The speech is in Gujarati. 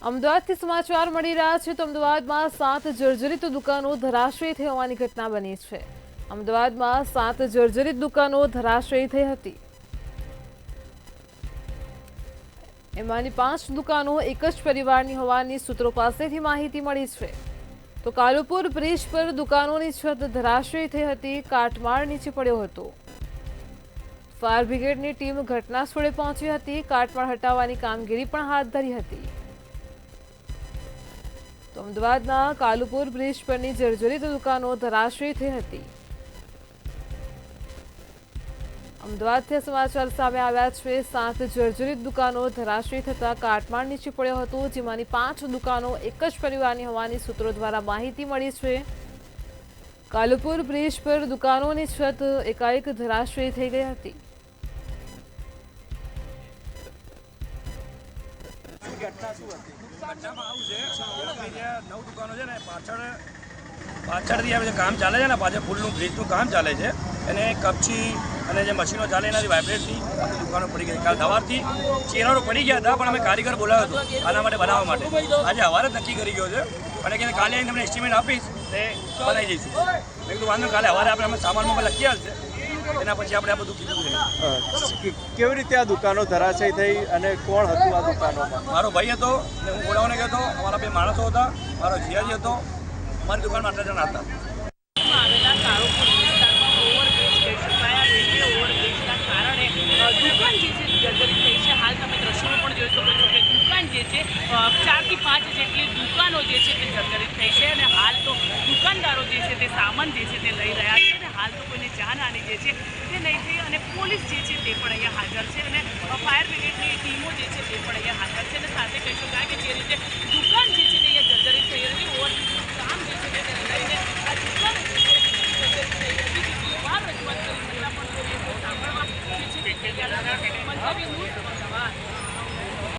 અમદાવાદથી સમાચાર મળી રહ્યા છે તો અમદાવાદમાં 7 જર્જરિત દુકાનો ધરાશયી થઈ હોવાની ઘટના બની છે। અમદાવાદમાં 7 જર્જરિત દુકાનો ધરાશયી થઈ હતી। એમાંની 5 દુકાનો એક જ પરિવારની હોવાની સૂત્રો પાસેથી માહિતી મળી છે। તો કાલુપુર બ્રિજ પર દુકાનોની છત ધરાશયી થઈ હતી। કાટમાળ નીચે પડ્યો હતો। ફાયર બ્રિગેડની ટીમ ઘટના સ્થળે પહોંચી હતી। કાટમાળ હટાવવાની કામગીરી પણ હાથ ધરી હતી। તો અમદાવાદના કાલુપુર બ્રિજ પરની જર્જરિત દુકાનો ધરાશયી થઈ હતી। અમદાવાદથી સમાચાર સામે આવ્યા છે। 7 જર્જરિત દુકાનો ધરાશયી થતા કાટમાળ નીચે પડ્યો હતો, જેમાંની 5 દુકાનો એક જ પરિવારની હોવાની સૂત્રો દ્વારા માહિતી મળી છે। કાલુપુર બ્રિજ પર દુકાનોની છત એકાએક ધરાશયી થઈ ગઈ હતી। ઘટનામાં આવું છે કે 9 દુકાનો છે ને પાછળથી આ કામ ચાલે છે ને, પાછળ પુલનું બ્રિજનું કામ ચાલે છે અને કપચી અને જે મશીનો ચાલે એનાથી વાઇબ્રેટથી દુકાનો પડી ગઈ। કાલ સવારથી ચેનરો પડી ગયા હતા, પણ અમે કારીગર બોલાવ્યો હતો આના માટે બનાવવા માટે। આજે સવારે જ નક્કી કરી ગયો છે અને કે કાલે આવીને તમને એસ્ટિમેટ આપીશ તે બનાવી દઈશું। મેં કીધું વાંધો કાલે સવારે આપણે અમે સામાનમાં લખી આવશે, એના પછી આપણે આ બધું કીધું છે। કેવી રીતે આ દુકાનો ધરાશયી થઈ અને કોણ હતું આ દુકાનોમાં? મારો ભાઈ હતો ને હું ગોડાઉને ગયો હતો। અમારા 2 માણસો હતા, મારો જીયાજી હતો, અમારી દુકાનમાં 8 જણા હતા। આવેલા કાળુપુર વિસ્તારમાં ઓવરબ્રિજ કહી શકાય, રેલવે ઓવરબ્રિજના કારણે દુકાન જે છે જર્જરિત થઈ છે। હાલ તમે દ્રશ્યોમાં પણ જોઈ શકો છો કે દુકાન જે છે 4 થી 5 જેટલી દુકાનો જે છે તે જર્જરિત થઈ છે અને હાલ તો દુકાનદારો જે છે તે સામાન જે છે તે લઈ રહ્યા છે અને હાલ તો કોઈને જાનહાની જે છે તે નહીં થઈ અને પોલીસ જે છે તે પણ અહીંયા હાજર છે અને ફાયર બ્રિગેડની ટીમો જે છે તે પણ અહીંયા હાજર છે અને સાથે કહી શકાય કે જે રીતે દુકાન જે છે તે અહીંયા જર્જરિત થઈ હતી, ઓવરબ્રિજનું કામ જે છે તેને લઈને આ દુકાન રજૂઆત કરી છતાં પણ સાંભળવા જે છે તે મંતવ્ય